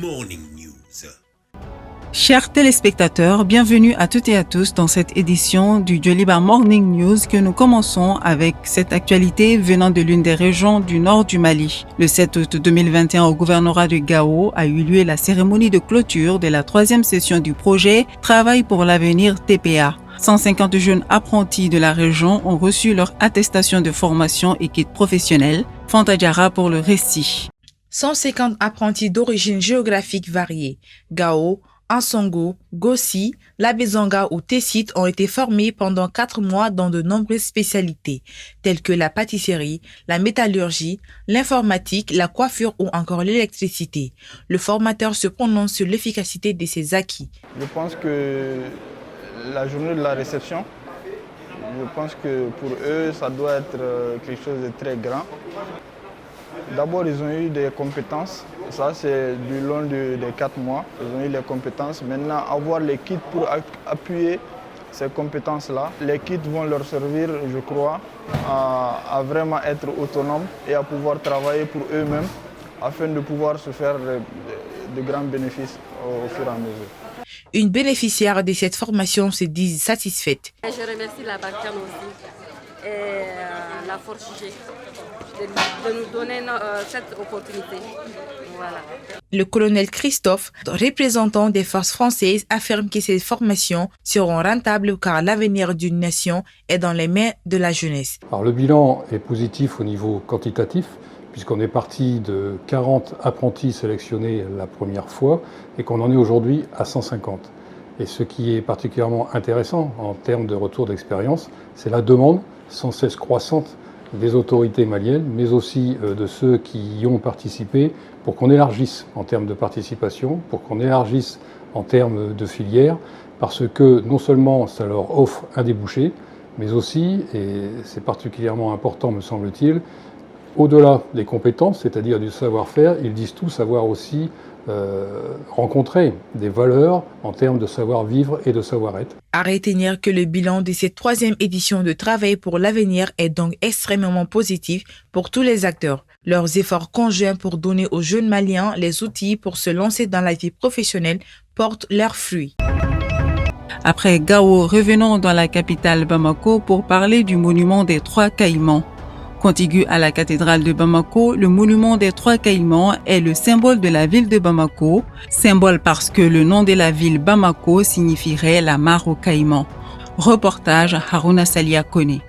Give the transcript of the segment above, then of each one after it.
Morning News. Chers téléspectateurs, bienvenue à toutes et à tous dans cette édition du Joliba Morning News que nous commençons avec cette actualité venant de l'une des régions du nord du Mali. Le 7 août 2021 au gouvernorat de Gao a eu lieu la cérémonie de clôture de la 3e session du projet Travail pour l'avenir TPA. 150 jeunes apprentis de la région ont reçu leur attestation de formation et kit professionnel. Fanta Diarra pour le récit. 150 apprentis d'origine géographique variée, Gao, Ansongo, Gossi, Labezanga ou Tessit ont été formés pendant 4 mois dans de nombreuses spécialités, telles que la pâtisserie, la métallurgie, l'informatique, la coiffure ou encore l'électricité. Le formateur se prononce sur l'efficacité de ces acquis. Je pense que la journée de la réception, je pense que pour eux, ça doit être quelque chose de très grand. D'abord, ils ont eu des compétences. Ça, c'est du long des 4 mois. Ils ont eu les compétences. Maintenant, avoir les kits pour appuyer ces compétences-là. Les kits vont leur servir, je crois, à vraiment être autonomes et à pouvoir travailler pour eux-mêmes afin de pouvoir se faire de grands bénéfices au fur et à mesure. Une bénéficiaire de cette formation se dit satisfaite. Je remercie la Barkhane aussi et la Force G de nous donner cette opportunité. Voilà. Le colonel Christophe, représentant des forces françaises, affirme que ces formations seront rentables car l'avenir d'une nation est dans les mains de la jeunesse. Alors, le bilan est positif au niveau quantitatif, puisqu'on est parti de 40 apprentis sélectionnés la première fois et qu'on en est aujourd'hui à 150. Et ce qui est particulièrement intéressant en termes de retour d'expérience, c'est la demande sans cesse croissante des autorités maliennes, mais aussi de ceux qui y ont participé, pour qu'on élargisse en termes de participation, pour qu'on élargisse en termes de filières, parce que non seulement ça leur offre un débouché, mais aussi, et c'est particulièrement important me semble-t-il, au-delà des compétences, c'est-à-dire du savoir-faire, ils disent tous avoir aussi rencontrer des valeurs en termes de savoir-vivre et de savoir-être. À retenir que le bilan de cette 3e édition de Travail pour l'avenir est donc extrêmement positif pour tous les acteurs. Leurs efforts conjoints pour donner aux jeunes Maliens les outils pour se lancer dans la vie professionnelle portent leurs fruits. Après Gao, revenons dans la capitale Bamako pour parler du monument des 3 Caïmans. Contigu à la cathédrale de Bamako, le monument des 3 Caïmans est le symbole de la ville de Bamako, symbole parce que le nom de la ville Bamako signifierait la mare aux Caïmans. Reportage Haruna Salia Kone.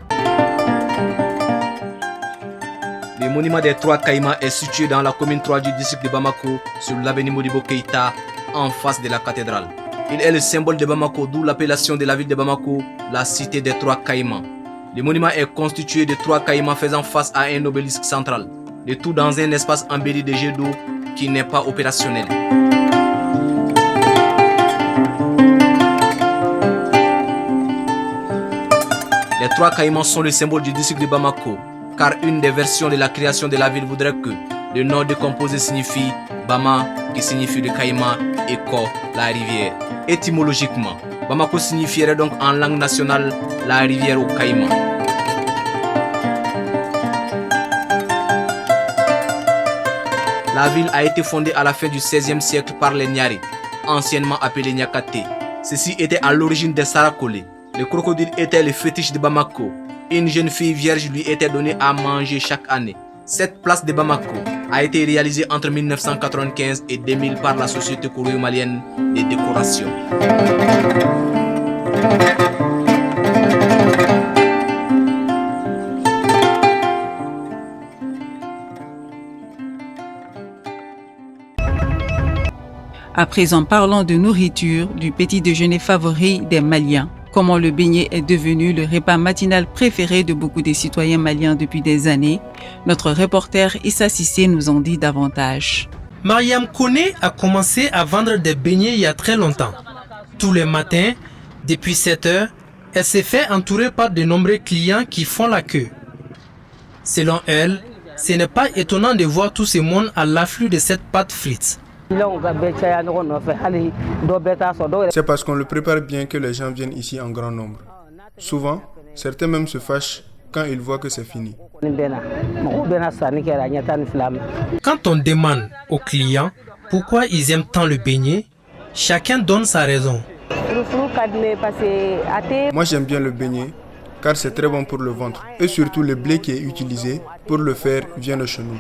Le monument des 3 Caïmans est situé dans la commune 3 du district de Bamako, sur l'avenue Modibo Keïta, en face de la cathédrale. Il est le symbole de Bamako, d'où l'appellation de la ville de Bamako, la cité des 3 Caïmans. Le monument est constitué de 3 caïmans faisant face à un obélisque central, le tout dans un espace embelli de jets d'eau qui n'est pas opérationnel. Les 3 caïmans sont le symbole du district de Bamako, car une des versions de la création de la ville voudrait que le nom décomposé signifie Bama, qui signifie le caïman, et Ko, la rivière. Étymologiquement, Bamako signifierait donc en langue nationale la rivière aux Caïmans. La ville a été fondée à la fin du XVIe siècle par les Nyari, anciennement appelés Nyakate. Ceux-ci étaient à l'origine des Sarakole. Le crocodile était le fétiche de Bamako. Une jeune fille vierge lui était donnée à manger chaque année. Cette place de Bamako a été réalisée entre 1995 et 2000 par la société coréo-malienne de décoration. À présent, parlons de nourriture, du petit déjeuner favori des Maliens. Comment le beignet est devenu le repas matinal préféré de beaucoup des citoyens maliens depuis des années. Notre reporter Issa Sissé nous en dit davantage. Mariam Kone a commencé à vendre des beignets il y a très longtemps. Tous les matins, depuis 7 heures, elle s'est fait entourer par de nombreux clients qui font la queue. Selon elle, ce n'est pas étonnant de voir tout ce monde à l'afflux de cette pâte frite. C'est parce qu'on le prépare bien que les gens viennent ici en grand nombre. Souvent, certains même se fâchent quand ils voient que c'est fini. Quand on demande aux clients pourquoi ils aiment tant le beignet? Chacun donne sa raison. Moi j'aime bien le beignet car c'est très bon pour le ventre et surtout le blé qui est utilisé pour le faire vient de chez nous.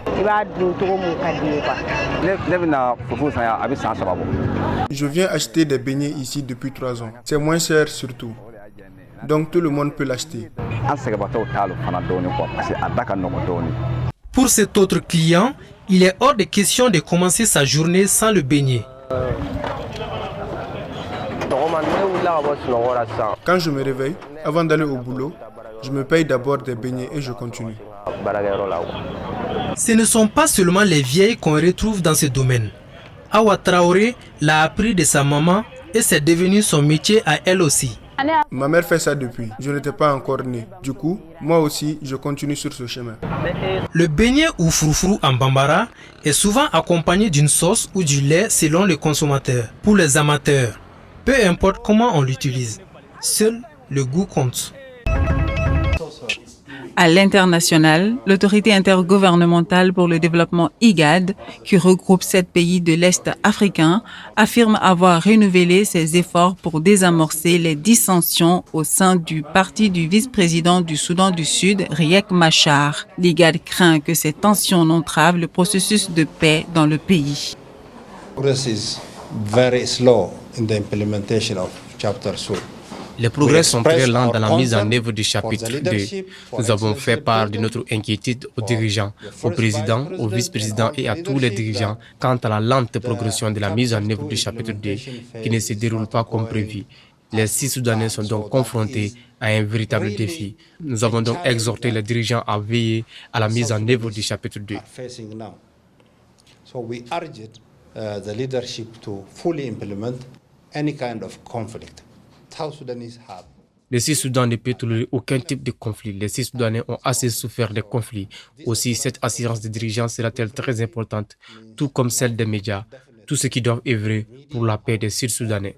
Je viens acheter des beignets ici depuis 3 ans. C'est moins cher surtout. Donc tout le monde peut l'acheter. Pour cet autre client, il est hors de question de commencer sa journée sans le beignet. Quand je me réveille, avant d'aller au boulot, je me paye d'abord des beignets et je continue. Ce ne sont pas seulement les vieilles qu'on retrouve dans ce domaine. Awa Traoré l'a appris de sa maman et c'est devenu son métier à elle aussi. Ma mère fait ça depuis. Je n'étais pas encore né. Du coup, moi aussi, je continue sur ce chemin. Le beignet ou froufrou en bambara est souvent accompagné d'une sauce ou du lait selon le consommateur. Pour les amateurs, peu importe comment on l'utilise, seul le goût compte. À l'international, l'autorité intergouvernementale pour le développement IGAD, qui regroupe 7 pays de l'Est africain, affirme avoir renouvelé ses efforts pour désamorcer les dissensions au sein du parti du vice-président du Soudan du Sud, Riek Machar. L'IGAD craint que ces tensions entravent le processus de paix dans le pays. Les progrès sont très lents dans la mise en œuvre du chapitre 2. Nous avons fait part de notre inquiétude aux dirigeants, au président, au vice-président et à tous les dirigeants quant à la lente progression de la mise en œuvre du chapitre 2 qui ne se déroule pas comme prévu. Les 6 Soudanais sont donc confrontés à un véritable défi. Nous avons donc exhorté les dirigeants à veiller à la mise en œuvre du chapitre 2. Le Sud-Soudan ne peut tolérer aucun type de conflit. Les Sud-Soudanais ont assez souffert des conflits. Aussi, cette assurance des dirigeants sera-t-elle très importante, tout comme celle des médias, tous ceux qui doivent œuvrer pour la paix des Sud-Soudanais.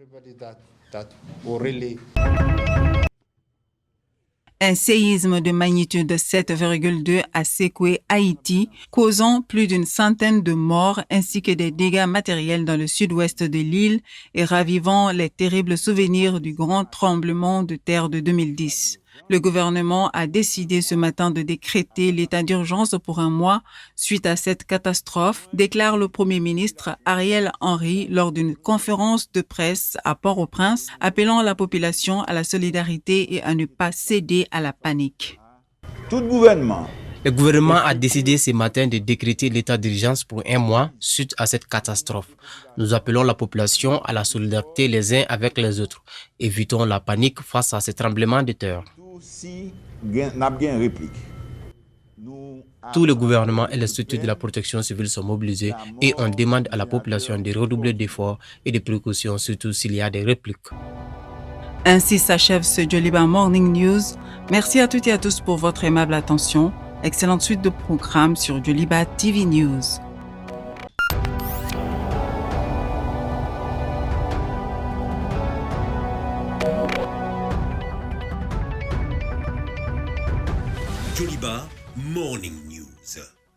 Un séisme de magnitude 7,2 a secoué Haïti, causant plus d'une centaine de morts ainsi que des dégâts matériels dans le sud-ouest de l'île et ravivant les terribles souvenirs du grand tremblement de terre de 2010. Le gouvernement a décidé ce matin de décréter l'état d'urgence pour un mois suite à cette catastrophe, déclare le Premier ministre Ariel Henry lors d'une conférence de presse à Port-au-Prince, appelant la population à la solidarité et à ne pas céder à la panique. Le gouvernement a décidé ce matin de décréter l'état d'urgence pour un mois suite à cette catastrophe. Nous appelons la population à la solidarité les uns avec les autres. Évitons la panique face à ce tremblement de terre. Tous les gouvernements et les structures de la protection civile sont mobilisés et on demande à la population de redoubler d'efforts et de précautions, surtout s'il y a des répliques. Ainsi s'achève ce Joliba Morning News. Merci à toutes et à tous pour votre aimable attention. Excellente suite de programmes sur Joliba TV News. Joliba Morning